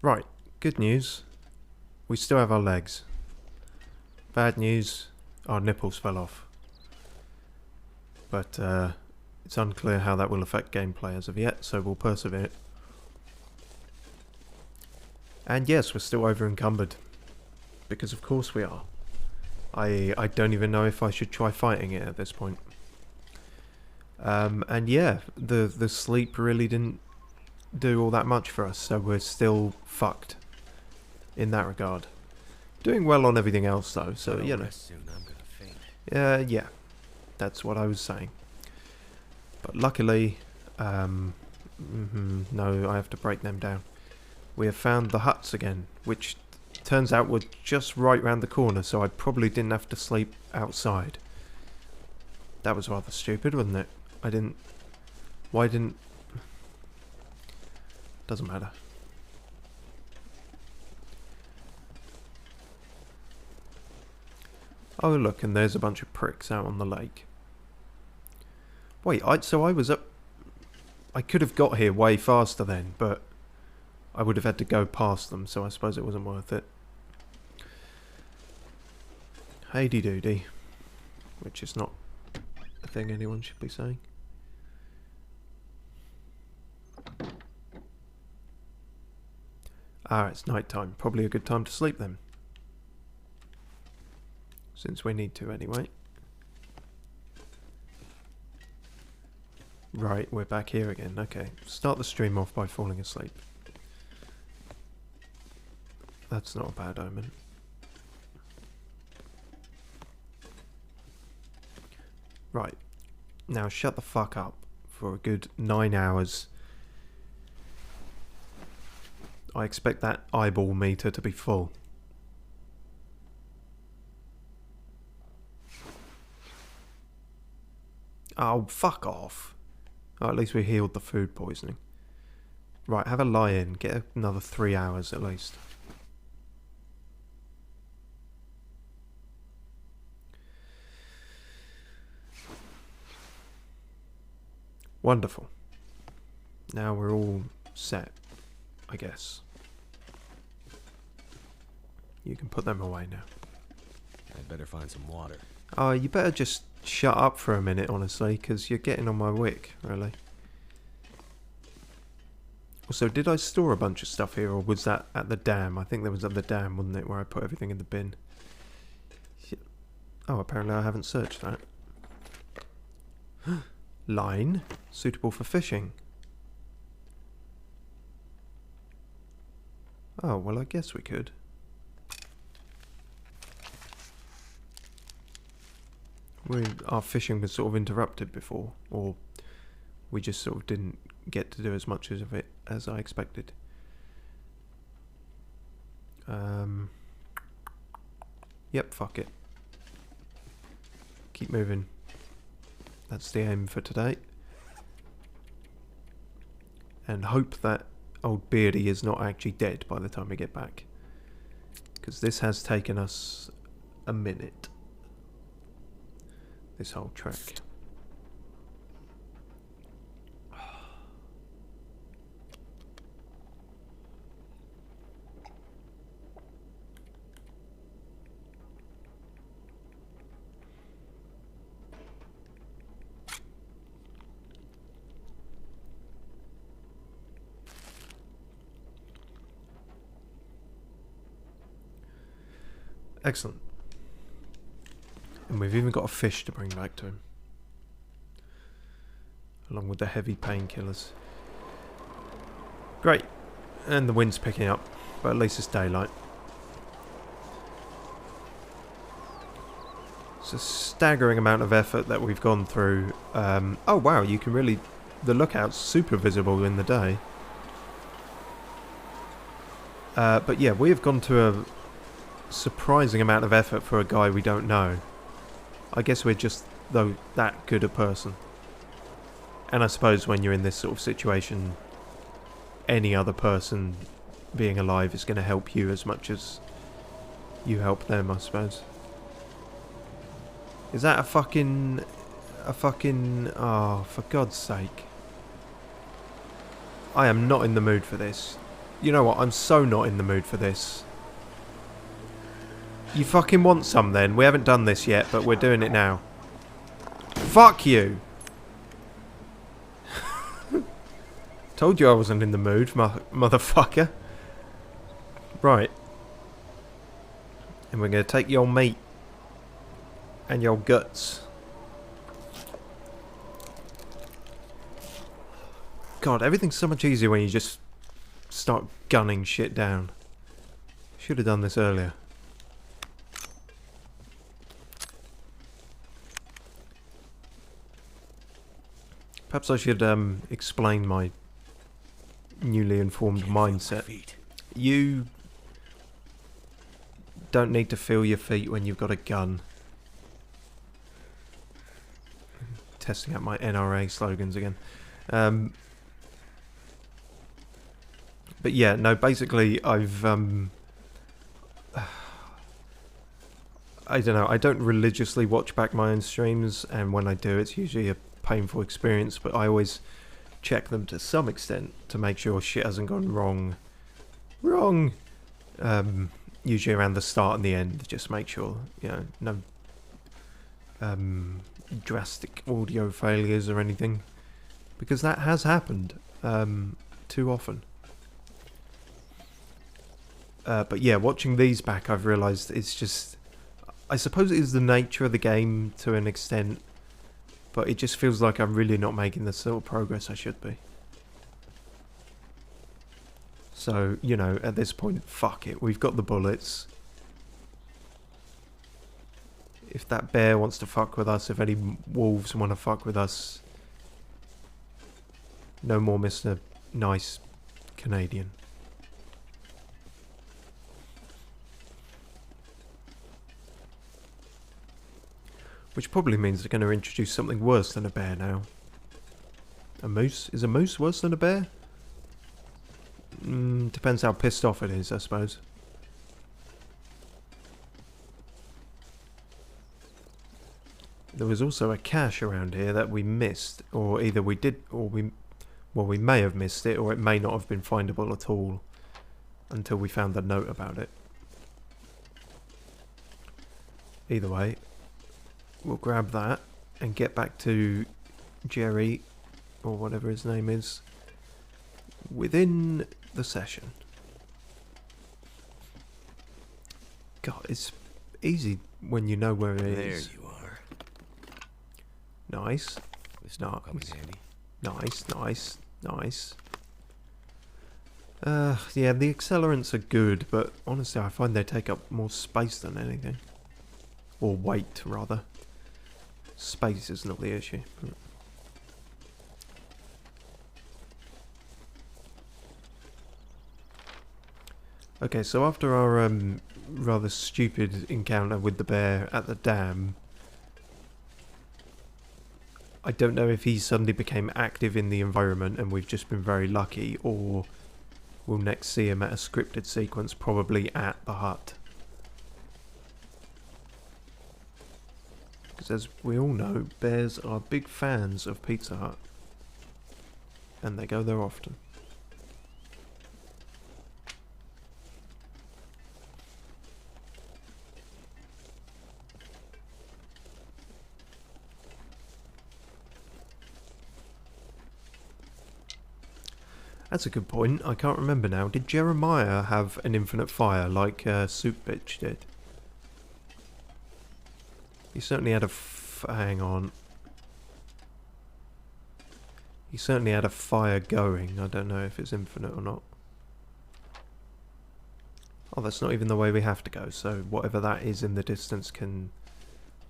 Right, good news. We still have our legs. Bad news, our nipples fell off. But it's unclear how that will affect gameplay as of yet, so we'll persevere. And yes, we're still over encumbered. Because of course we are. I don't even know if I should try fighting it at this point. And yeah, the sleep really didn't do all that much for us, so we're still fucked in that regard. Doing well on everything else though, so you know. Yeah, that's what I was saying. But luckily, no, I have to break them down. We have found the huts again, which turns out were just right round the corner, so I probably didn't have to sleep outside. That was rather stupid, wasn't it? Why didn't... Doesn't matter. Oh look, and there's a bunch of pricks out on the lake. Wait, so I was up... I could have got here way faster then, but I would have had to go past them, so I suppose it wasn't worth it. Hey-de doody. Which is not a thing anyone should be saying. Ah, it's night time. Probably a good time to sleep then. Since we need to anyway. Right, we're back here again. Okay, start the stream off by falling asleep. That's not a bad omen. Right, now shut the fuck up for a good 9 hours. I expect that eyeball meter to be full. Oh, fuck off. Oh, at least we healed the food poisoning. Right, have a lie in. Get another 3 hours at least. Wonderful. Now we're all set, I guess. You can put them away now. I'd better find some water. Oh, you better just shut up for a minute, honestly, because you're getting on my wick, really. Also, did I store a bunch of stuff here, or was that at the dam? I think that was at the dam, wasn't it, where I put everything in the bin. Oh, apparently I haven't searched that. Line, suitable for fishing. Oh, well, I guess we could. Our fishing was sort of interrupted before, or we just sort of didn't get to do as much of it as I expected. Yep, fuck it. Keep moving. That's the aim for today. And hope that old Beardy is not actually dead by the time we get back. Because this has taken us a minute. This whole trek. Excellent. And we've even got a fish to bring back to him. Along with the heavy painkillers. Great. And the wind's picking up, but at least it's daylight. It's a staggering amount of effort that we've gone through. Oh wow, you can really... The lookout's super visible in the day. But yeah, we have gone to a surprising amount of effort for a guy we don't know. I guess we're just, though, that good a person. And I suppose when you're in this sort of situation, any other person being alive is going to help you as much as you help them, I suppose. Is that a fucking... Oh, for God's sake. I am not in the mood for this. You know what? I'm so not in the mood for this. You fucking want some then? We haven't done this yet, but we're doing it now. Fuck you! Told you I wasn't in the mood, motherfucker. Right. And we're going to take your meat. And your guts. God, everything's so much easier when you just start gunning shit down. Should have done this earlier. Perhaps I should explain my newly informed mindset. You don't need to feel your feet when you've got a gun. Testing out my NRA slogans again. But yeah, no, basically I've I don't know, I don't religiously watch back my own streams, and when I do it's usually a painful experience, but I always check them to some extent to make sure shit hasn't gone wrong. Usually around the start and the end, just make sure, you know, no drastic audio failures or anything, because that has happened too often. But yeah, watching these back, I've realised it's just, I suppose it is the nature of the game to an extent, but it just feels like I'm really not making the sort of progress I should be. So, you know, at this point, fuck it. We've got the bullets. If that bear wants to fuck with us, if any wolves want to fuck with us, no more Mr. Nice Canadian. Which probably means they're going to introduce something worse than a bear now. A moose? Is a moose worse than a bear? Depends how pissed off it is, I suppose. There was also a cache around here that we missed, or either we did, or we may have missed it, or it may not have been findable at all until we found the note about it. Either way, we'll grab that and get back to Jerry, or whatever his name is, within the session. God, it's easy when you know where it is. There you are. Nice. This knob comes handy. Nice, nice, nice. Yeah, the accelerants are good, but honestly I find they take up more space than anything. Or weight, rather. Space is not the issue. Okay, so after our rather stupid encounter with the bear at the dam, I don't know if he suddenly became active in the environment and we've just been very lucky, or we'll next see him at a scripted sequence, probably at the hut. Because as we all know, bears are big fans of Pizza Hut. And they go there often. That's a good point. I can't remember now. Did Jeremiah have an infinite fire like Soup Bitch did? He certainly had a hang on. He certainly had a fire going. I don't know if it's infinite or not. Oh, that's not even the way we have to go, so whatever that is in the distance can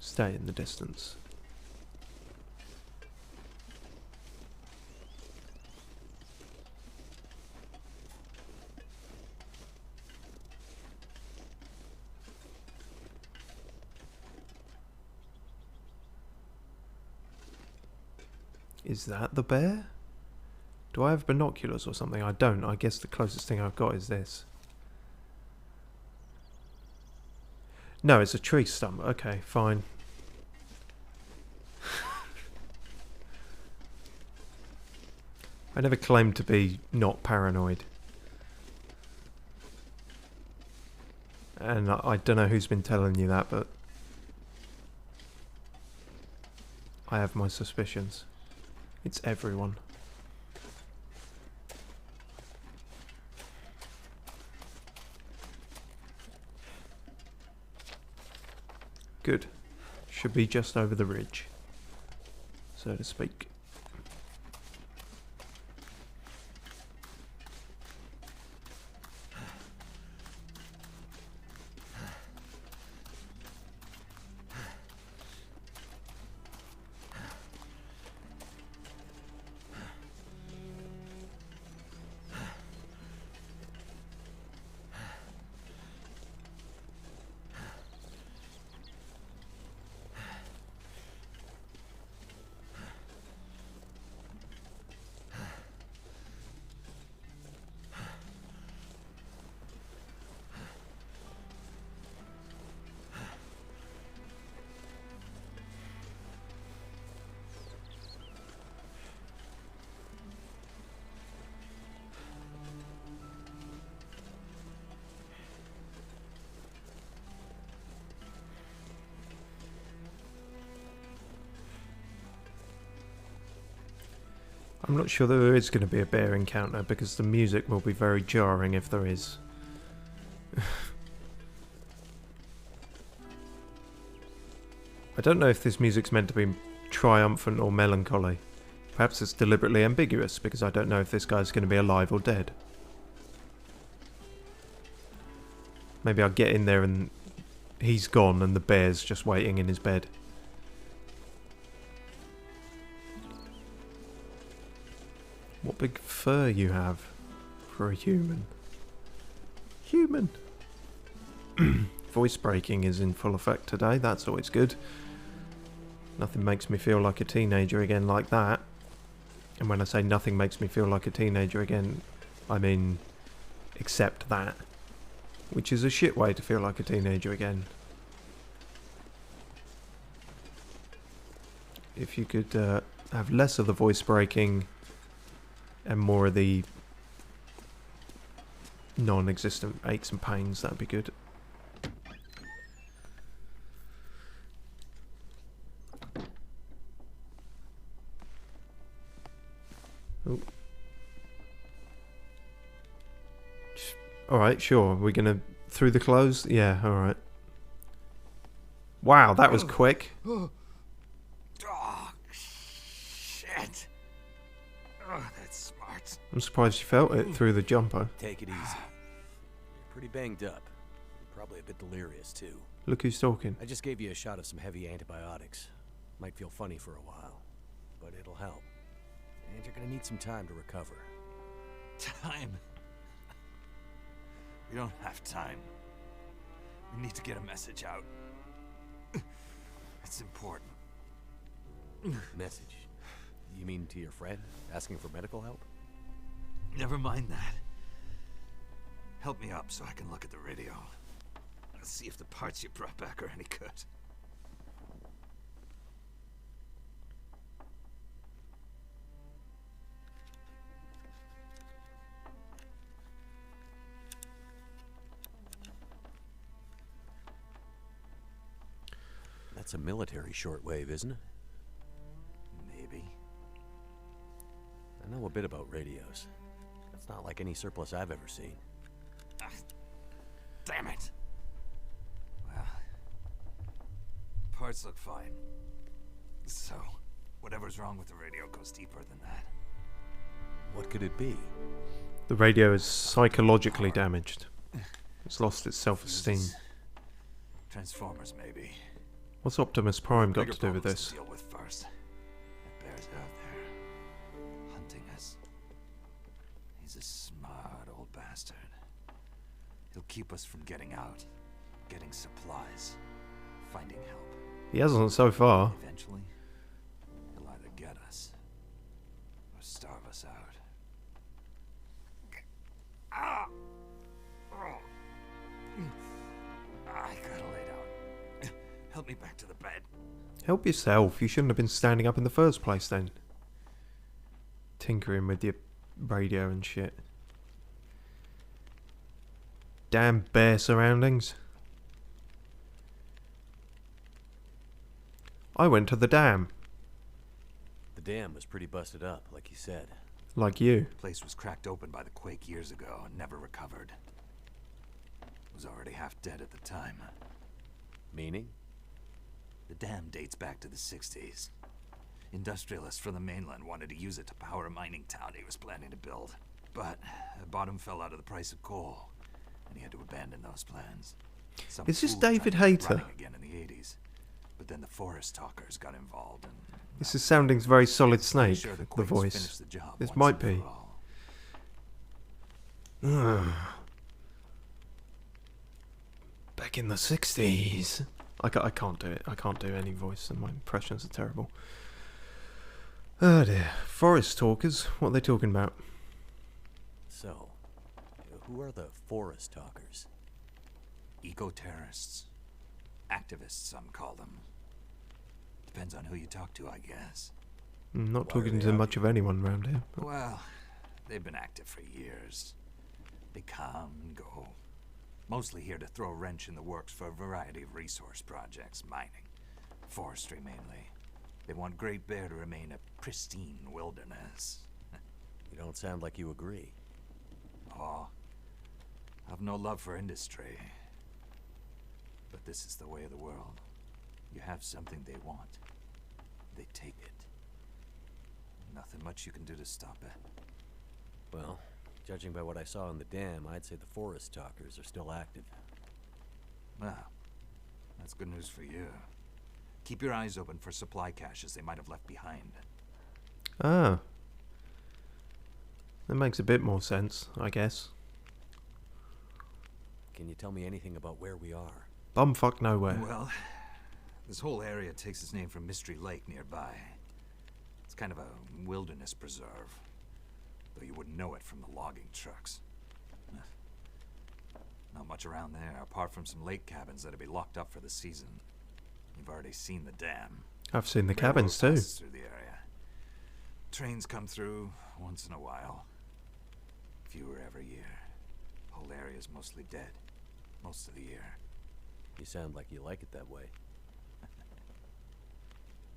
stay in the distance. Is that the bear? Do I have binoculars or something? I don't. I guess the closest thing I've got is this. No, it's a tree stump. Okay, fine. I never claimed to be not paranoid. And I don't know who's been telling you that, but I have my suspicions. It's everyone. Good. Should be just over the ridge, so to speak. I'm not sure there is going to be a bear encounter because the music will be very jarring if there is. I don't know if this music's meant to be triumphant or melancholy. Perhaps it's deliberately ambiguous because I don't know if this guy's going to be alive or dead. Maybe I'll get in there and he's gone and the bear's just waiting in his bed. What big fur you have for a human. Human! Voice breaking is in full effect today, that's always good. Nothing makes me feel like a teenager again like that. And when I say nothing makes me feel like a teenager again, I mean except that. Which is a shit way to feel like a teenager again. If you could have less of the voice breaking and more of the non-existent aches and pains, that'd be good. Oh. Alright, sure. We're gonna... through the clothes? Yeah, alright. Wow, that was quick. Oh, shit. Oh, that's smart. I'm surprised you felt it through the jumper. Take it easy. You're pretty banged up. You're probably a bit delirious, too. Look who's talking. I just gave you a shot of some heavy antibiotics. Might feel funny for a while, but it'll help. And you're gonna need some time to recover. Time? We don't have time. We need to get a message out. It's important. Message? You mean to your friend, asking for medical help? Never mind that. Help me up so I can look at the radio. Let's see if the parts you brought back are any good. That's a military shortwave, isn't it? Maybe. I know a bit about radios. It's not like any surplus I've ever seen. Ah, damn it. Well, parts look fine. So, whatever's wrong with the radio goes deeper than that. What could it be? The radio is psychologically damaged. It's lost its self-esteem. Fuses. Transformers, maybe. What's Optimus Prime got Bigger to do with problems this? to deal with first. That bear's out there, hunting us. He's a smart old bastard. He'll keep us from getting out, getting supplies, finding help. He hasn't so far. Eventually, he'll either get us or starve us out. Ah! I gotta lay down. Help me back to the bed. Help yourself. You shouldn't have been standing up in the first place then. Tinkering with your radio and shit. Damn bear surroundings. I went to the dam. The dam was pretty busted up, like you said. Like you. The place was cracked open by the quake years ago and never recovered. It was already half dead at the time. Meaning? The dam dates back to the 60s. Industrialists from the mainland wanted to use it to power a mining town he was planning to build. But the bottom fell out of the price of coal, and he had to abandon those plans. Some Is this fool David tried to get Hayter? running again in the 80s, but then the forest talkers got involved and... This is sounding very Solid pretty Snake, sure the Quakes voice. finished the job This once might and be. for all. Back in the 60s. I can't do it. I can't do any voice, and my impressions are terrible. Oh dear. Forest talkers? What are they talking about? So, who are the forest talkers? Eco-terrorists. Activists, some call them. Depends on who you talk to, I guess. I'm not Why are talking they to out much here? of anyone around here. But Well, they've been active for years. They come and go. Mostly here to throw a wrench in the works for a variety of resource projects, mining, forestry mainly. They want Great Bear to remain a pristine wilderness. You don't sound like you agree. Oh, I've no love for industry. But this is the way of the world. You have something they want. They take it. Nothing much you can do to stop it. Well, judging by what I saw in the dam, I'd say the forest talkers are still active. Well, that's good news for you. Keep your eyes open for supply caches they might have left behind. ah. That makes a bit more sense, I guess. Can you tell me anything about where we are? Bumfuck nowhere. Well, this whole area takes its name from Mystery Lake nearby. It's kind of a wilderness preserve, though you wouldn't know it from the logging trucks. Not much around there, apart from some lake cabins that'll be locked up for the season. You've already seen the dam. I've seen the Railroad cabins too. passes through the area. Trains come through once in a while. Fewer every year. Whole area's mostly dead. Most of the year. You sound like you like it that way.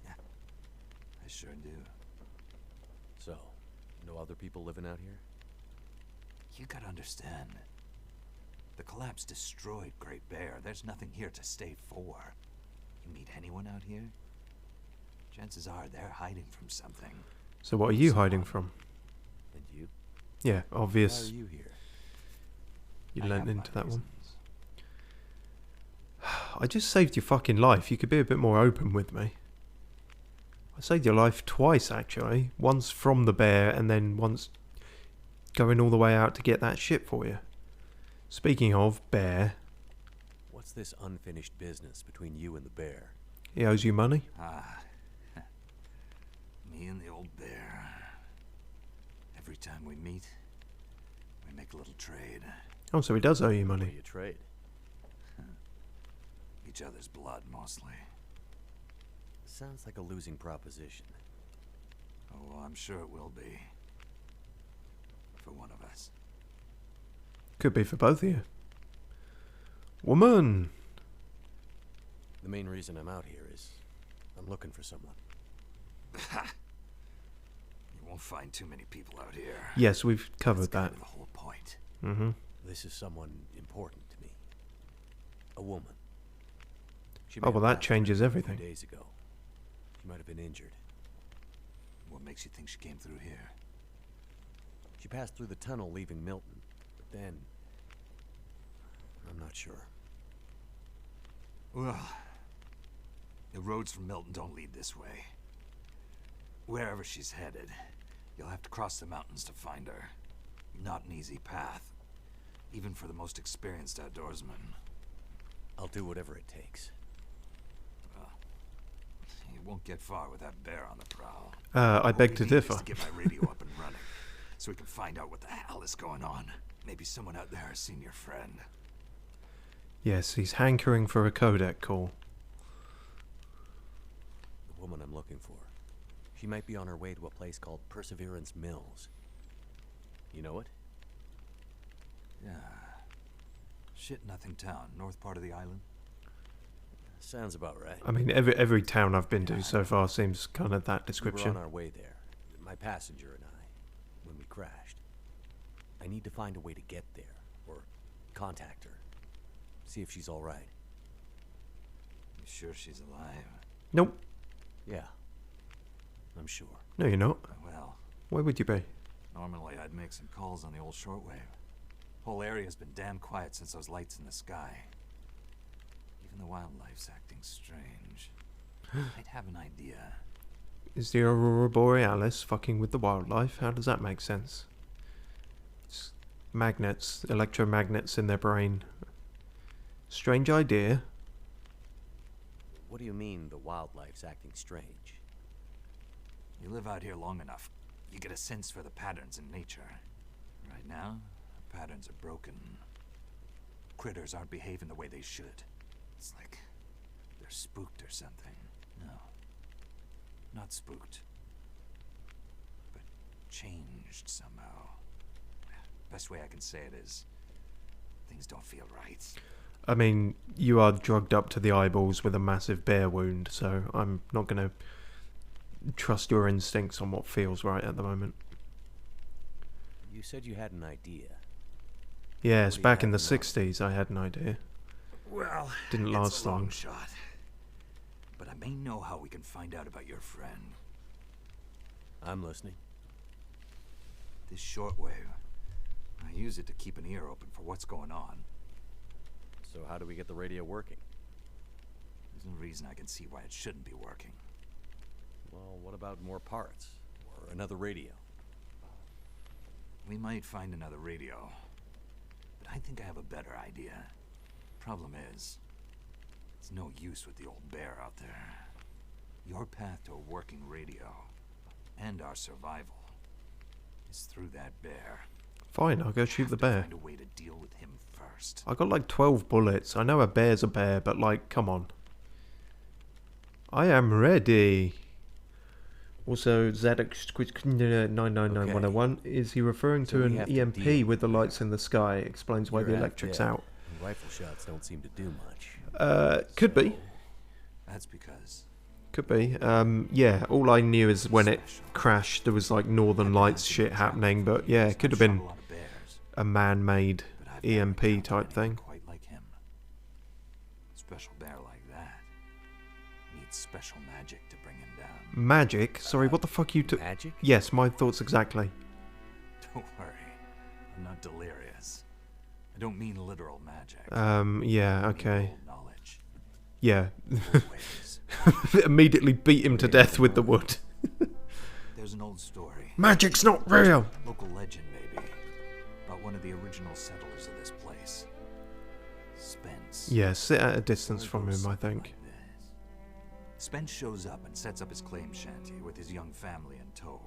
Yeah, I sure do. So, no other people living out here? You gotta understand. The collapse destroyed Great Bear. There's nothing here to stay for. You meet anyone out here? Chances are they're hiding from something. So what are you hiding from? And you? Yeah, Why obvious. are you here? You I leant have into my that one. reasons. I just saved your fucking life. You could be a bit more open with me. I saved your life twice, actually. Once from the bear, and then once going all the way out to get that shit for you. Speaking of bear, What's this unfinished business between you and the bear? he owes you money. Ah, me and the old bear. Every time we meet, we make a little trade. Oh, so he does owe you What do money. you trade? Each other's blood, mostly. Sounds like a losing proposition. Oh, well, I'm sure it will be. For one of us. Could be for both of you. Woman! The main reason I'm out here is I'm looking for someone. You won't find too many people out here. Yes, we've covered That's kind that. of the whole point. Mm-hmm. This is someone important to me. A woman. She Oh, may well, have that passed changes through everything. 2 days ago. She might have been injured. What makes you think she came through here? She passed through the tunnel leaving Milton, but then... I'm not sure. Well, the roads from Milton don't lead this way. Wherever she's headed, you'll have to cross the mountains to find her. Not an easy path, even for the most experienced outdoorsman. I'll do whatever it takes. You won't get far with that bear on the prowl. I All beg we to need differ. is to get my radio up and running, so we can find out what the hell is going on. Maybe someone out there has seen your friend. Yes, he's hankering for a codec call. The woman I'm looking for. She might be on her way to a place called Perseverance Mills. You know it? Yeah. Shit-nothing town, north part of the island. Sounds about right. I mean, every town I've been to so far seems kind of that We were description. on our way there, my passenger and I, when we crashed. I need to find a way to get there, or contact her. See if she's alright. You sure she's alive? Nope. Yeah, I'm sure. No, you're not. Well, Where would you be? normally I'd make some calls on the old shortwave. Whole area's been damn quiet since those lights in the sky. Even the wildlife's acting strange. I'd have an idea. Is the Aurora Borealis fucking with the wildlife? How does that make sense? It's magnets, electromagnets in their brain. Strange idea. What do you mean the wildlife's acting strange? You live out here long enough, you get a sense for the patterns in nature. Right now, the patterns are broken. Critters aren't behaving the way they should. It's like they're spooked or something. No. Not spooked. But changed somehow. Best way I can say it is, things don't feel right. I mean, you are drugged up to the eyeballs with a massive bear wound, so I'm not going to trust your instincts on what feels right at the moment. You said you had an idea. Yes, What do you back in the have in mind? 60s I had an idea. Well, Didn't it's last a long long. shot. But I may know how we can find out about your friend. I'm listening. This shortwave, I use it to keep an ear open for what's going on. So how do we get the radio working? There's no reason I can see why it shouldn't be working. Well, what about more parts? Or another radio? We might find another radio. But I think I have a better idea. Problem is, it's no use with the old bear out there. Your path to a working radio, and our survival, is through that bear. Fine, I'll go shoot the bear. Find a way to deal with him first. I got like 12 bullets. I know a bear's a bear, but like, come on. I am ready. Also, ZX999101, is he referring So to we an have to EMP deal with the with lights in the sky? Explains why You're the half electric's dead, out. and rifle shots don't seem to do much. Could be. That's because Could be. Yeah, all I knew is when it crashed, there was like Northern Lights shit happening, but yeah, it could have been a lot of bears, a man-made but I've never EMP encountered type anyone thing. quite like him. Special bear like that needs special magic to bring him down. Magic? Sorry, what the fuck you took? Magic? Yes, my thoughts exactly. Don't worry, I'm not delirious. I don't mean literal magic. Yeah, I mean okay. old knowledge, Yeah. old ways. Immediately beat him to death with the wood. There's an old story, Magic's not real! local legend maybe, about one of the original settlers of this place. Spence. Yeah, sit at a distance Story from goes him, I something think. like this. Spence shows up and sets up his claim shanty with his young family in tow.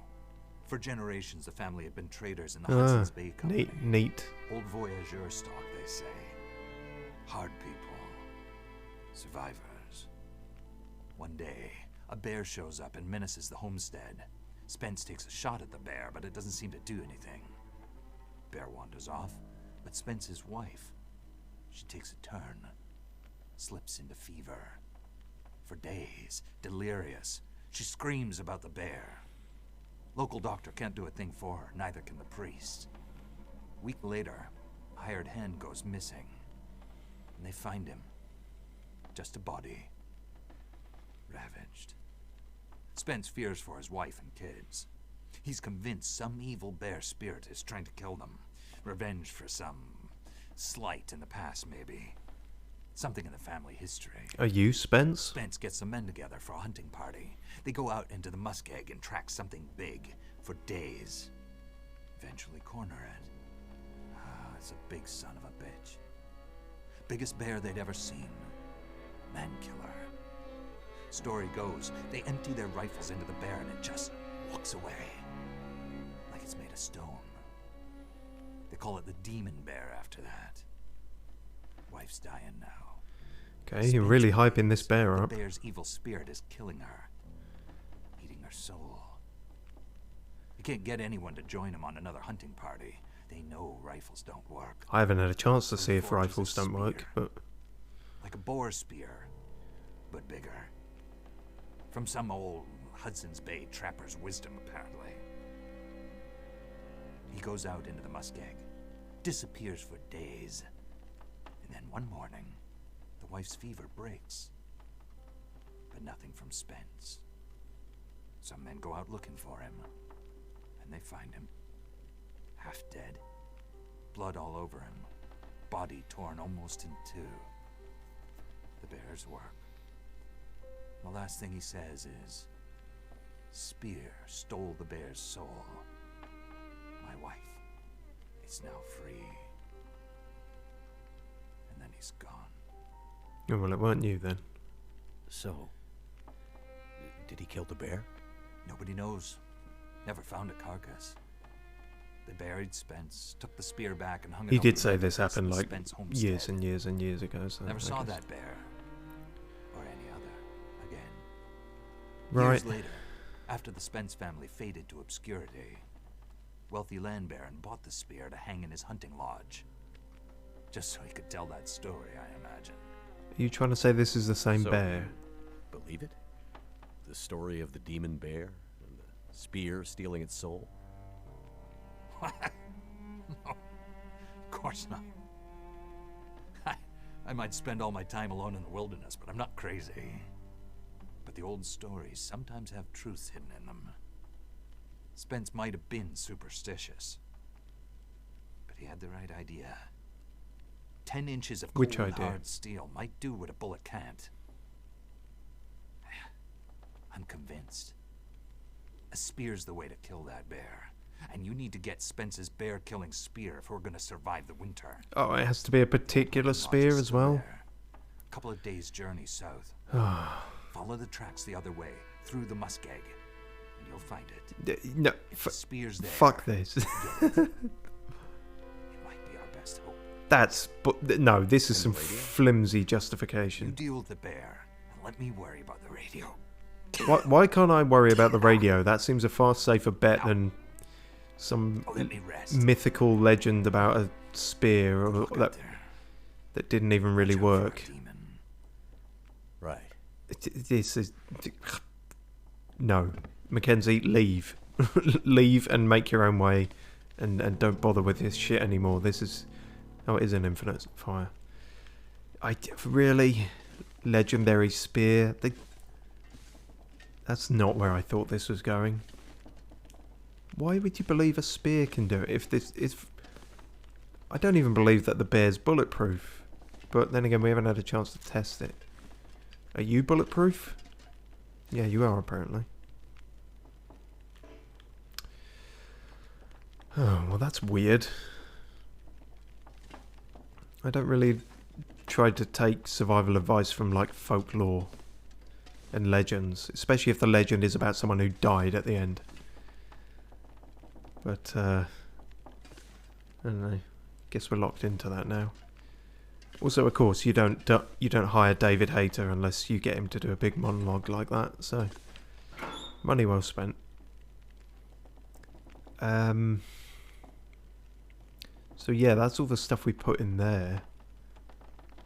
For generations, the family had been traders in the Hudson's Bay Company. Neat. Old voyageur stock, they say. Hard people. Survivors. One day, a bear shows up and menaces the homestead. Spence takes a shot at the bear, but it doesn't seem to do anything. Bear wanders off, but Spence's wife, she takes a turn. Slips into fever. For days, delirious, she screams about the bear. Local doctor can't do a thing for her, neither can the priest. A week later, a hired hand goes missing. And they find him. Just a body. Ravaged. Spence fears for his wife and kids. He's convinced some evil bear spirit is trying to kill them. Revenge for some slight in the past, maybe. Something in the family history. Are you Spence? Spence gets some men together for a hunting party. They go out into the muskeg and track something big for days. Eventually corner it. Ah, it's a big son of a bitch. Biggest bear they'd ever seen. Man killer. Story goes, they empty their rifles into the bear and it just walks away. Like it's made of stone. They call it the demon bear after that. Wife's dying now. Okay, you're really hyping this bear The up. bear's evil spirit is killing her. Eating her soul. You can't get anyone to join him on another hunting party. They know rifles don't work. I haven't had a chance to see if Forges a rifles don't work, spear. but Like a boar spear. but bigger. From some old Hudson's Bay trapper's wisdom, apparently. He goes out into the muskeg, disappears for days, and then one morning, the wife's fever breaks. But nothing from Spence. Some men go out looking for him, and they find him. Half dead, blood all over him, body torn almost in two. The bear's work. The last thing he says is, Spear stole the bear's soul. My wife is now free. And then he's gone. Oh, well, it weren't you then. So, did he kill the bear? Nobody knows. Never found a carcass. They buried Spence, took the spear back and hung it He over did the say red this place happened in like Spence homestead. years and years and years ago. So Never I saw guess. that bear. Or any other. Again. Right. Years later, after the Spence family faded to obscurity, wealthy land baron bought the spear to hang in his hunting lodge. Just so he could tell that story, I imagine. Are you trying to say this is the same So, bear? Believe it? The story of the demon bear and the spear stealing its soul? No, of course not. I might spend all my time alone in the wilderness, but I'm not crazy. But the old stories sometimes have truth hidden in them. Spence might have been superstitious, but he had the right idea. 10 inches of Which cold, idea? hard steel might do what a bullet can't. I'm convinced. A spear's the way to kill that bear. And you need to get Spence's bear-killing spear if we're gonna survive the winter. Oh, it has to be a particular spear as well? A couple of days' journey south. Follow the tracks the other way, through the muskeg, and you'll find it. No, If the spear's there, fuck this. get it. It might be our best hope. That's... But, no, this is some And the radio? flimsy You justification. deal with the bear, and let me worry about the radio. Why can't I worry about the radio? That seems a far safer bet than some Oh, let me rest. mythical legend about a spear or We'll get that, there. that didn't even really Watch out for a work. demon. Right. This is... No. Mackenzie, leave. Leave and make your own way and don't bother with this shit anymore. This is... Oh, it is an infinite fire. Really? Legendary spear? That's not where I thought this was going. Why would you believe a spear can do it if this is... I don't even believe that the bear's bulletproof. But then again, we haven't had a chance to test it. Are you bulletproof? Yeah, you are apparently. Oh, well that's weird. I don't really try to take survival advice from like folklore and legends, especially if the legend is about someone who died at the end. But I don't know. Guess we're locked into that now. Also, of course, you don't hire David Hayter unless you get him to do a big monologue like that. So, money well spent. So yeah, that's all the stuff we put in there.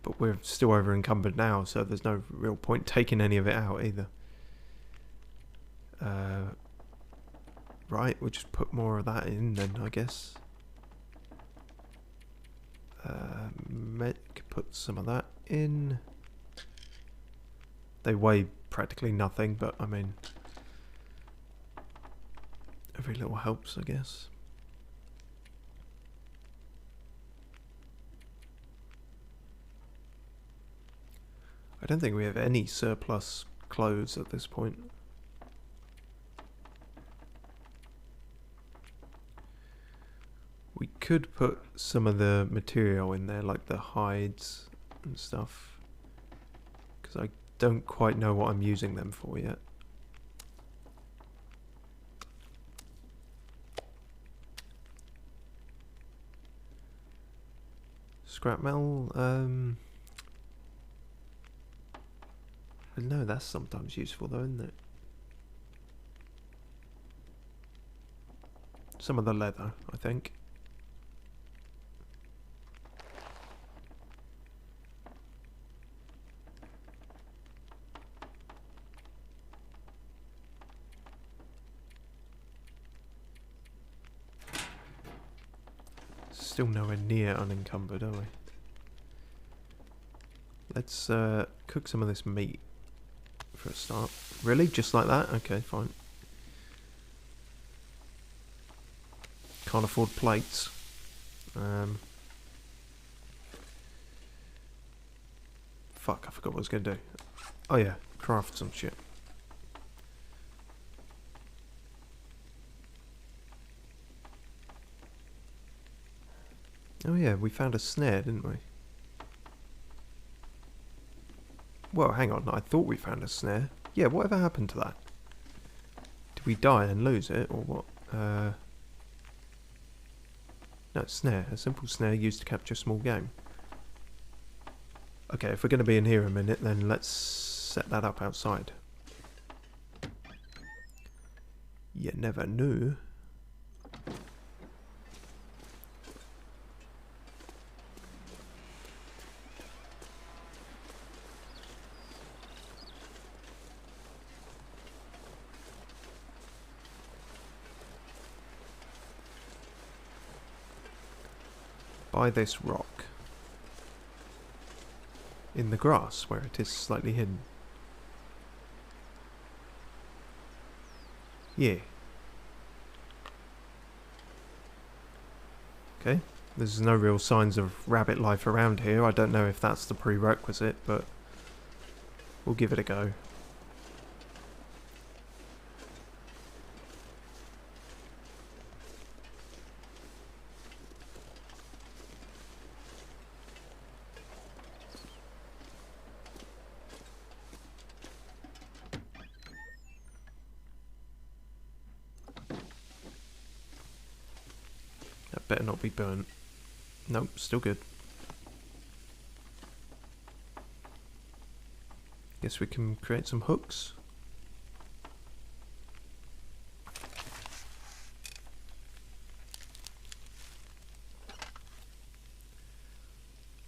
But we're still over encumbered now, so there's no real point taking any of it out either. Right, we'll just put more of that in then, I guess. Put some of that in. They weigh practically nothing, but I mean, every little helps, I guess. I don't think we have any surplus clothes at this point. We could put some of the material in there, like the hides and stuff, because I don't quite know what I'm using them for yet. Scrap metal, no, that's sometimes useful though, isn't it? Some of the leather, I think. still nowhere near unencumbered, are we? Let's cook some of this meat for a start. Really? Just like that? Okay, fine. Can't afford plates. Fuck, I forgot what I was going to do. Oh yeah, craft some shit. Oh yeah, we found a snare, didn't we? Well, hang on, I thought we found a snare. Yeah, whatever happened to that? Did we die and lose it, or what? No, snare. A simple snare used to capture small game. Okay, if we're going to be in here a minute, then let's set that up outside. You never knew. By this rock. In the grass, where it is slightly hidden. Yeah. Okay. There's no real signs of rabbit life around here. I don't know if that's the prerequisite, but we'll give it a go. That better not be burnt. Nope, still good. Guess we can create some hooks.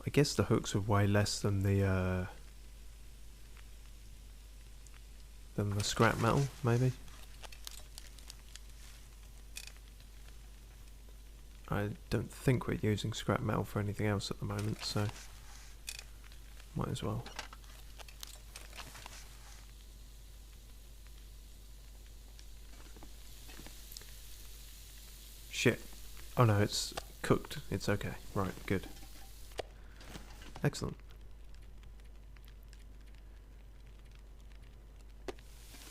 I guess the hooks would weigh less than the scrap metal, maybe. I don't think we're using scrap metal for anything else at the moment, so might as well. Shit. Oh no, it's cooked. It's okay. Right, good. Excellent.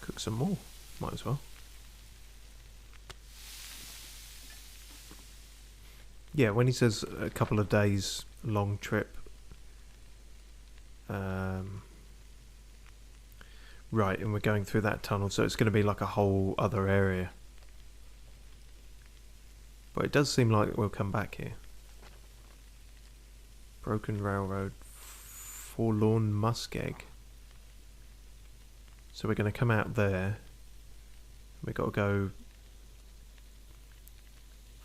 Cook some more. Might as well. Yeah, when he says a couple of days long trip. Right, and we're going through that tunnel, so it's going to be like a whole other area. But it does seem like we'll come back here. Broken railroad. Forlorn muskeg. So we're going to come out there. We've got to go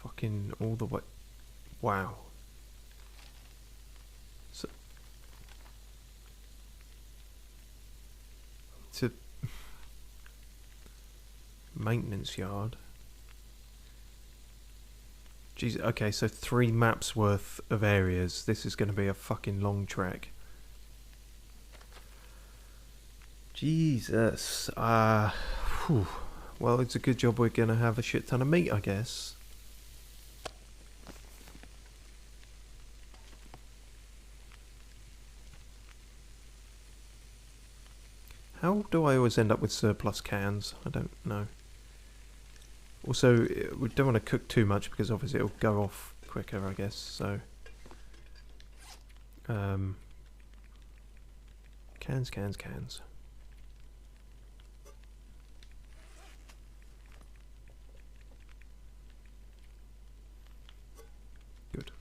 fucking all the way. Wow. So, to maintenance yard. Jeez, okay, so 3 maps worth of areas. This is going to be a fucking long trek. Jesus. Whew. Well, it's a good job we're going to have a shit ton of meat, I guess. How do I always end up with surplus cans? I don't know. Also, we don't want to cook too much because obviously it'll go off quicker, I guess, so... Cans. Good.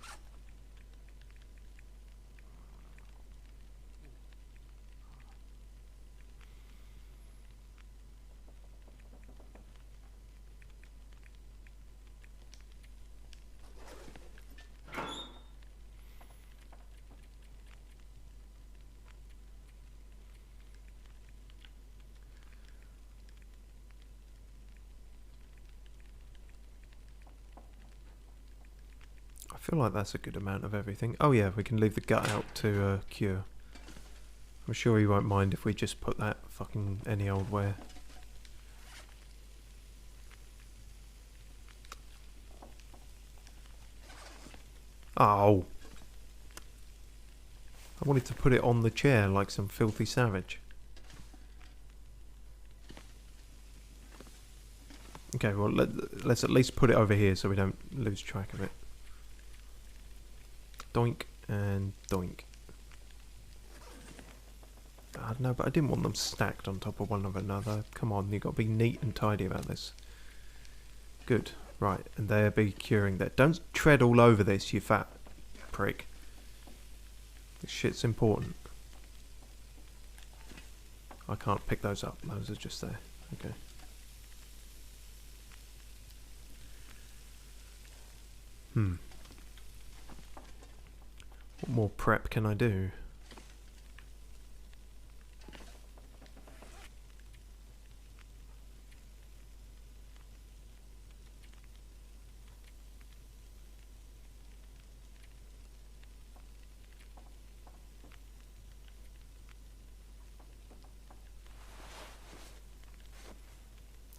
feel like that's a good amount of everything. Oh yeah, we can leave the gut out to cure. I'm sure he won't mind if we just put that fucking any old where. Oh. I wanted to put it on the chair like some filthy savage. Okay, well, let's at least put it over here so we don't lose track of it. Doink and doink. No, but I didn't want them stacked on top of one of another. Come on, you've got to be neat and tidy about this. Good. Right, and they'll be curing that. Don't tread all over this, you fat prick. This shit's important. I can't pick those up. Those are just there. Okay. What more prep can I do?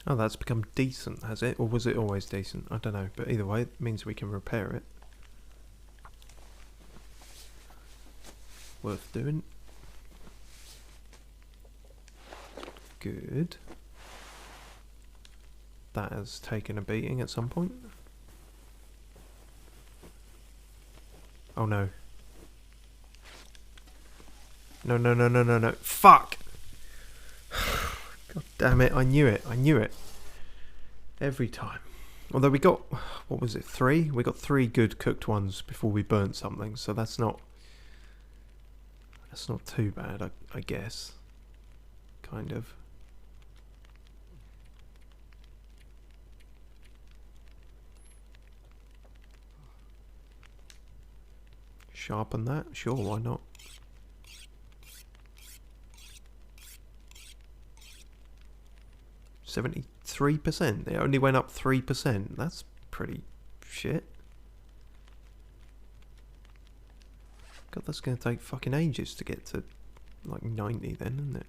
Oh, that's become decent, has it? Or was it always decent? I don't know. But either way, it means we can repair it. Worth doing. Good. That has taken a beating at some point. Oh no. No, no, no, no, no, no. Fuck! God damn it, I knew it, I knew it. Every time. Although we got, what was it, 3? We got 3 good cooked ones before we burnt something, so that's not too bad, I guess. Kind of. Sharpen that? Sure, why not? $73%. It only went up 3%. That's pretty shit. God, that's going to take fucking ages to get to like 90 then, isn't it?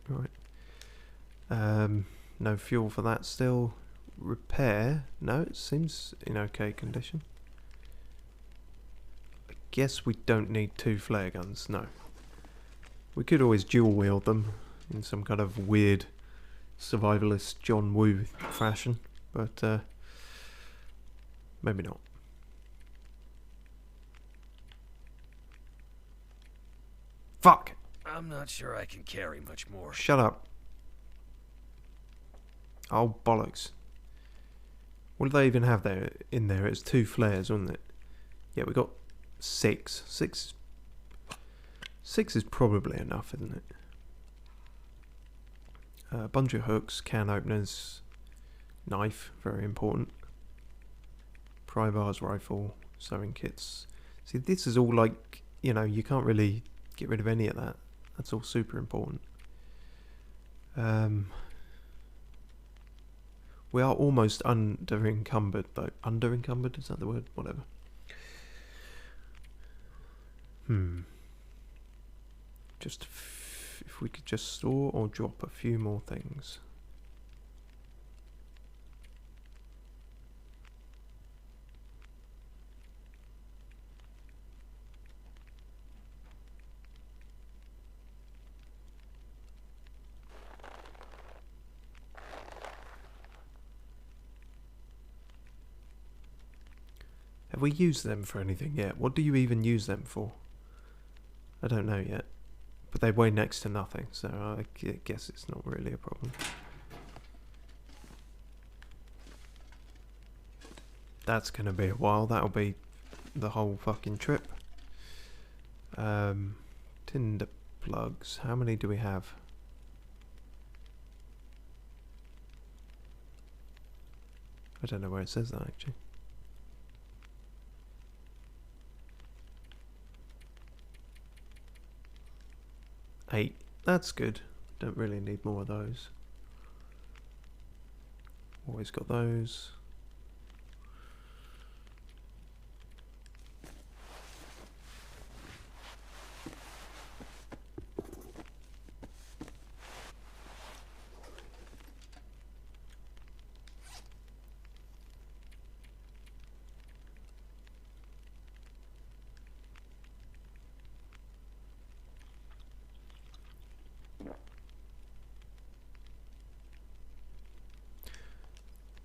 Right. No fuel for that still. Repair. No, it seems in okay condition. I guess we don't need 2 flare guns. No. We could always dual wield them in some kind of weird survivalist John Woo fashion, but maybe not. Fuck! I'm not sure I can carry much more. Shut up. Oh, bollocks. What do they even have there in there? It's 2 flares, wasn't it? Yeah, we got 6. 6 is probably enough, isn't it? A bunch of hooks, can openers, knife, very important. Pry bars, rifle, sewing kits. See, this is all like, you know, you can't really get rid of any of that. That's all super important. We are almost under-encumbered, though. Under-encumbered? Is that the word? Whatever. Just if we could just store or drop a few more things. Have we used them for anything yet? What do you even use them for? I don't know yet. But they weigh next to nothing, so I guess it's not really a problem. That's gonna be a while. That'll be the whole fucking trip. Tinder plugs. How many do we have? I don't know where it says that actually. 8. That's good. Don't really need more of those. Always got those.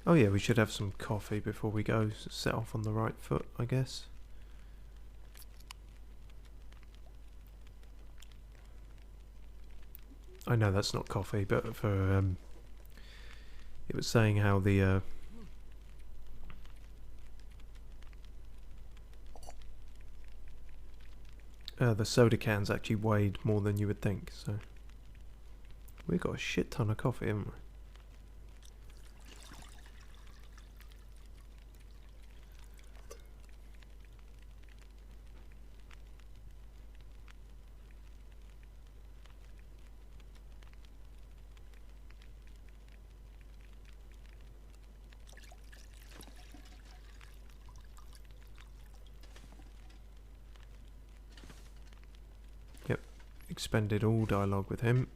Oh yeah, we should have some coffee before we go. Set off on the right foot, I guess. I know that's not coffee, but for it was saying how the soda cans actually weighed more than you would think. So we got a shit ton of coffee, haven't we? Expended all dialogue with him.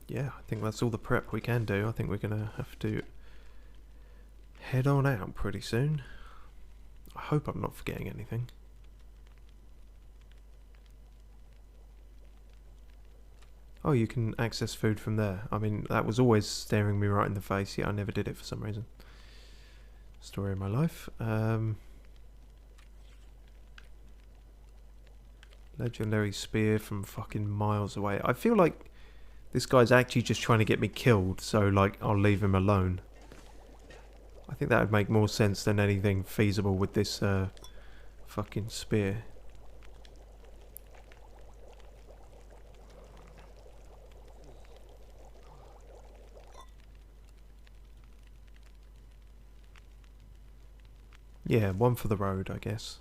Yeah, I think that's all the prep we can do. I think we're gonna have to head on out pretty soon. I hope I'm not forgetting anything. Oh, you can access food from there. I mean, that was always staring me right in the face, yet I never did it for some reason. Story of my life. Legendary spear from fucking miles away. I feel like this guy's actually just trying to get me killed, so, like, I'll leave him alone. I think that would make more sense than anything feasible with this, fucking spear. Yeah, one for the road, I guess.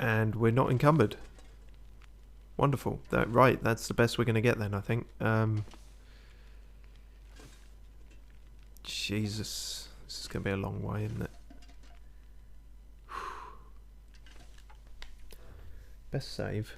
And we're not encumbered. Wonderful. Right, that's the best we're going to get then, I think. Jesus. This is going to be a long way, isn't it? Best save.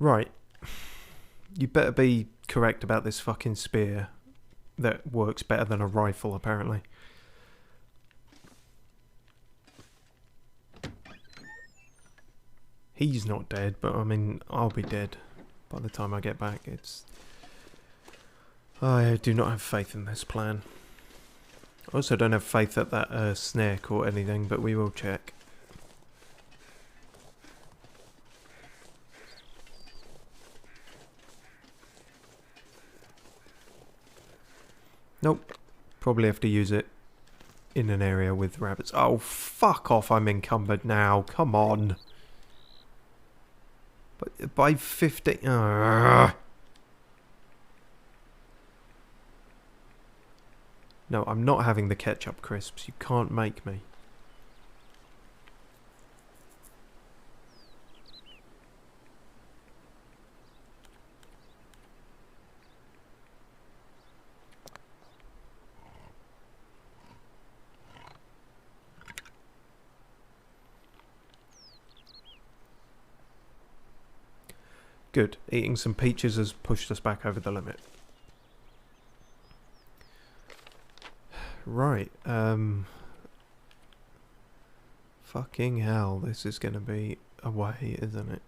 Right. You better be correct about this fucking spear that works better than a rifle, apparently. He's not dead, but I mean, I'll be dead by the time I get back. I do not have faith in this plan. I also don't have faith that that snare caught anything, but we will check. Nope. Probably have to use it in an area with rabbits. Oh, fuck off. I'm encumbered now. Come on. But by 50... No, I'm not having the ketchup crisps. You can't make me. Good. Eating some peaches has pushed us back over the limit. Right. Fucking hell. This is going to be a way, isn't it?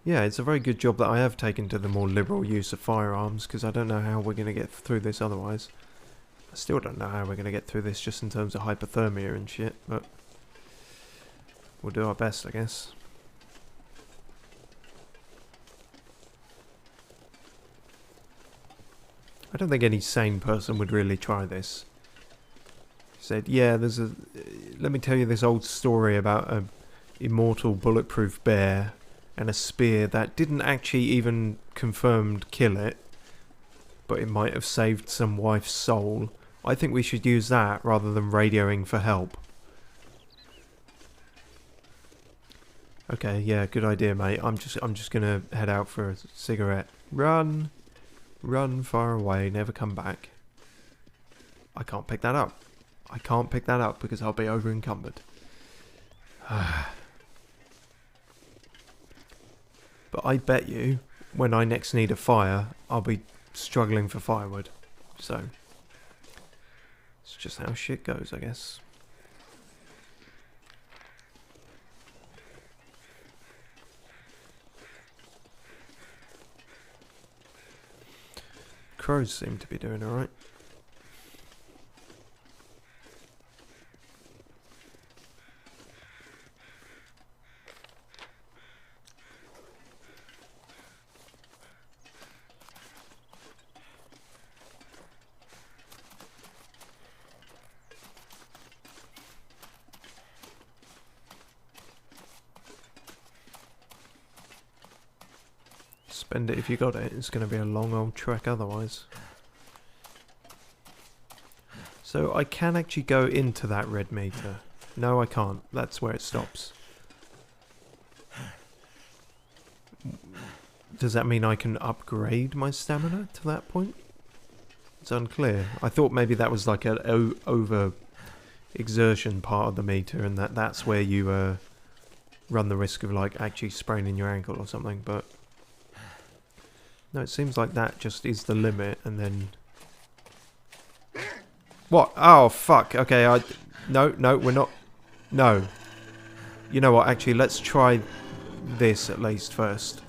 Yeah, it's a very good job that I have taken to the more liberal use of firearms, because I don't know how we're going to get through this otherwise. I still don't know how we're going to get through this just in terms of hypothermia and shit, but... we'll do our best, I guess. I don't think any sane person would really try this. He said, yeah, let me tell you this old story about a immortal bulletproof bear and a spear that didn't actually even confirmed kill it, but it might have saved some wife's soul. I think we should use that rather than radioing for help. Okay, yeah, good idea, mate. I'm just gonna head out for a cigarette. Run, run far away, never come back. I can't pick that up. I can't pick that up because I'll be over encumbered. But I bet you, when I next need a fire, I'll be struggling for firewood. So, it's just how shit goes, I guess. Crows seem to be doing alright. Spend it if you got it. It's going to be a long old trek otherwise. So I can actually go into that red meter. No, I can't. That's where it stops. Does that mean I can upgrade my stamina to that point? It's unclear. I thought maybe that was like an over exertion part of the meter, and that's where you run the risk of like actually spraining your ankle or something, but no, it seems like that just is the limit, and then... What? Oh, fuck. Okay, No, we're not... No. You know what, actually, let's try this at least first.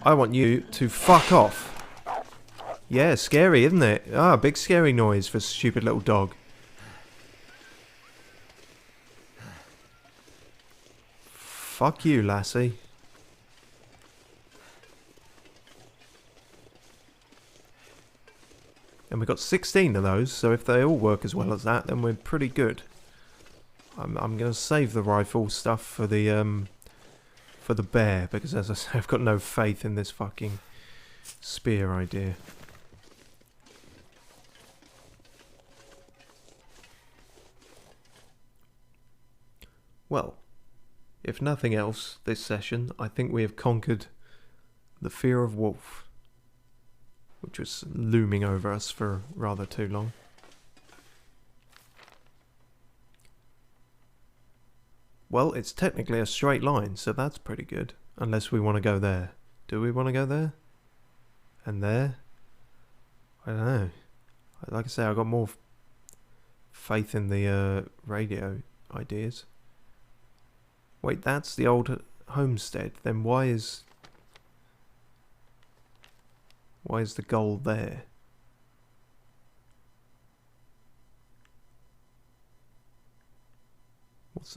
I want you to fuck off. Yeah, scary, isn't it? Ah, big scary noise for a stupid little dog. Fuck you, lassie. And we've got 16 of those, so if they all work as well as that, then we're pretty good. I'm going to save the rifle stuff for the bear, because as I say, I've got no faith in this fucking spear idea. Well, if nothing else, this session, I think we have conquered the fear of wolf, which was looming over us for rather too long. Well, it's technically a straight line, so that's pretty good. Unless we want to go there. Do we want to go there? And there? I don't know. Like I say, I've got more faith in the radio ideas. Wait, that's the old homestead. Then why is the gold there?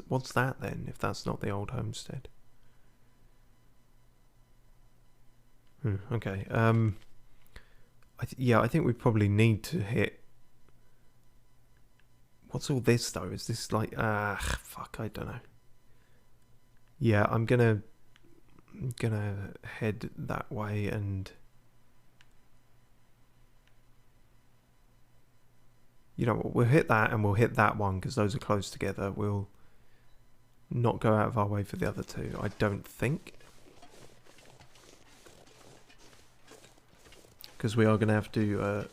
What's that then, if that's not the old homestead? Okay. I think we probably need to hit... What's all this though? Is this like... fuck, I don't know. Yeah, I'm gonna head that way and... You know what, we'll hit that and we'll hit that one because those are close together. We'll not go out of our way for the other two, I don't think. Because we are going to have to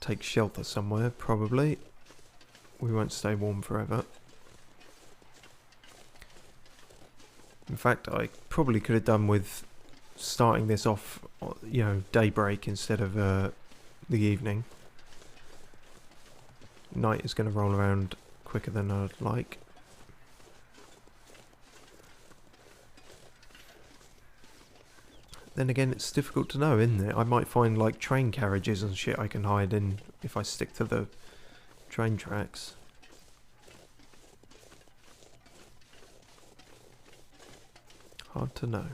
take shelter somewhere, probably. We won't stay warm forever. In fact, I probably could have done with starting this off, you know, daybreak instead of the evening. Night is going to roll around quicker than I'd like. Then again, it's difficult to know, isn't it? I might find like train carriages and shit I can hide in if I stick to the train tracks. Hard to know.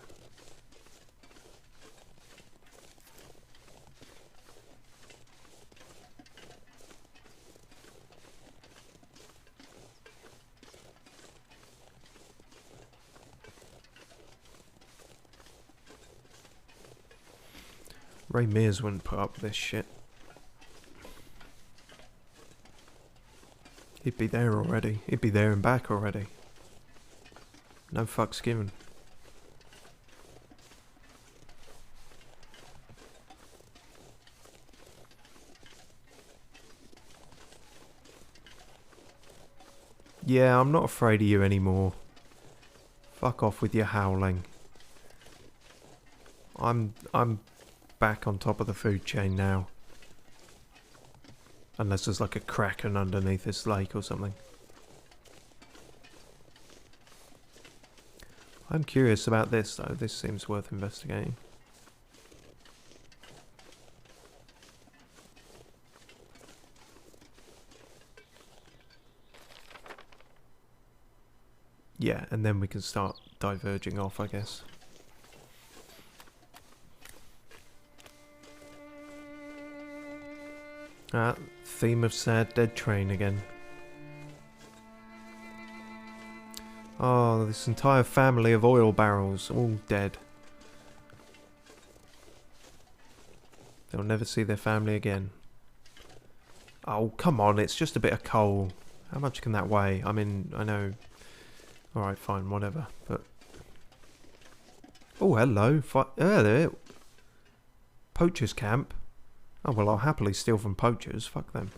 Ray Mears wouldn't put up this shit. He'd be there already. He'd be there and back already. No fucks given. Yeah, I'm not afraid of you anymore. Fuck off with your howling. I'm back on top of the food chain now. Unless there's like a kraken underneath this lake or something. I'm curious about this though. This seems worth investigating. Yeah, and then we can start diverging off, I guess. Ah, theme of sad dead train again. Oh, this entire family of oil barrels, all dead. They'll never see their family again. Oh, come on, it's just a bit of coal. How much can that weigh? I mean, I know... Alright, fine, whatever, but... Oh, hello. There. Poachers camp. Oh, well, I'll happily steal from poachers. Fuck them.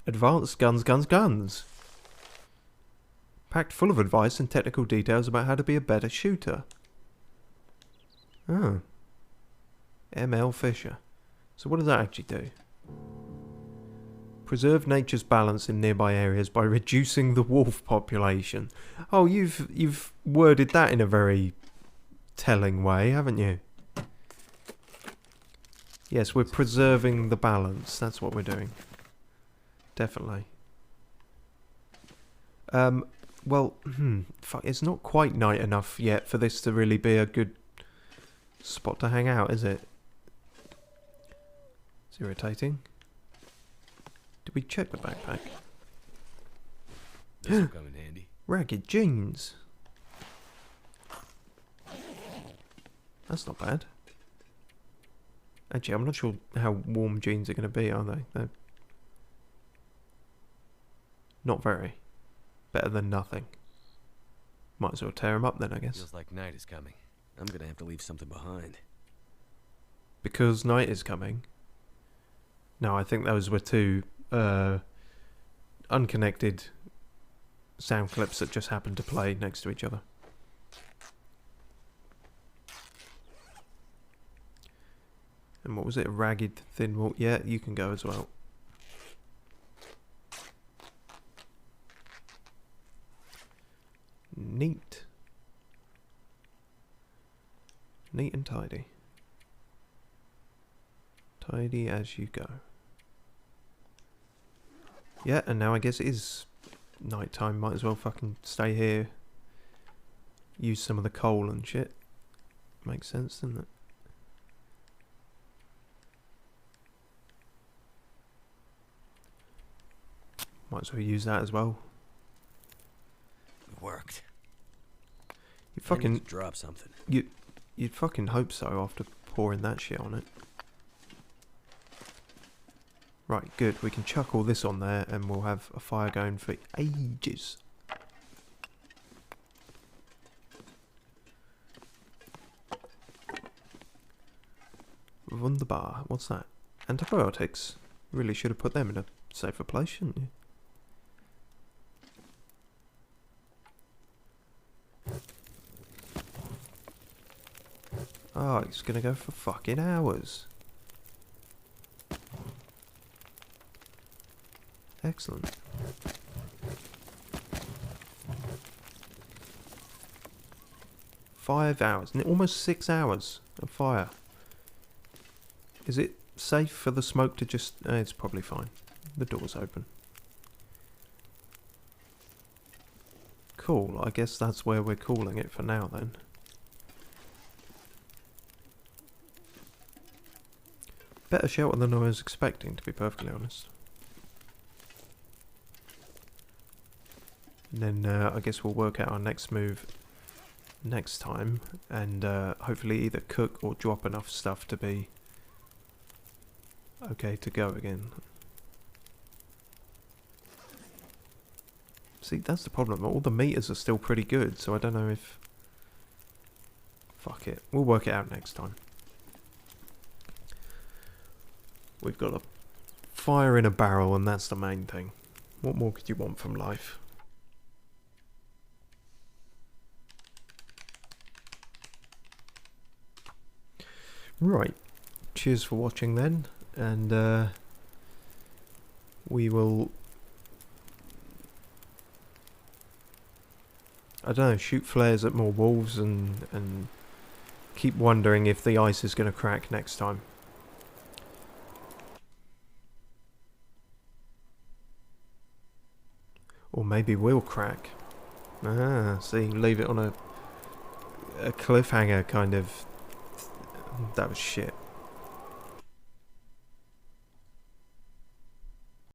Advanced guns, guns, guns. Packed full of advice and technical details about how to be a better shooter. Oh. M.L. Fisher. So what does that actually do? Preserve nature's balance in nearby areas by reducing the wolf population. Oh, you've worded that in a very telling way, haven't you? Yes, we're preserving the balance. That's what we're doing. Definitely. Well, fuck, it's not quite night enough yet for this to really be a good spot to hang out, is it? It's irritating. Did we check the backpack? This'll come in handy. Ragged jeans. That's not bad. Actually, I'm not sure how warm jeans are going to be, are they? They're not very. Better than nothing. Might as well tear them up then, I guess. Feels like night is coming. I'm gonna have to leave something behind. Because night is coming? No, I think those were two unconnected sound clips that just happened to play next to each other. And what was it? A ragged thin wall? Yeah, you can go as well. Neat. Neat and tidy. Tidy as you go. Yeah, and now I guess it is night time. Might as well fucking stay here. Use some of the coal and shit. Makes sense, doesn't it? Might as well use that as well. It worked. You fucking I need to drop something. You'd fucking hope so after pouring that shit on it. Right, good. We can chuck all this on there and we'll have a fire going for ages. Wunderbar. What's that? Antibiotics. Really should have put them in a safer place, shouldn't you? Oh, it's gonna go for fucking hours. Excellent. Five hours, almost 6 hours of fire. Is it safe for the smoke to just... it's probably fine. The door's open. Cool, I guess that's where we're calling it for now then. Better shelter than I was expecting, to be perfectly honest. And then I guess we'll work out our next move next time, and hopefully either cook or drop enough stuff to be okay to go again. See, that's the problem. All the meters are still pretty good, so I don't know if... Fuck it. We'll work it out next time. We've got a fire in a barrel, and that's the main thing. What more could you want from life? Right. Cheers for watching then, and we will... I don't know, shoot flares at more wolves and keep wondering if the ice is going to crack next time. Or maybe we'll crack. Ah, see, leave it on a cliffhanger kind of... That was shit.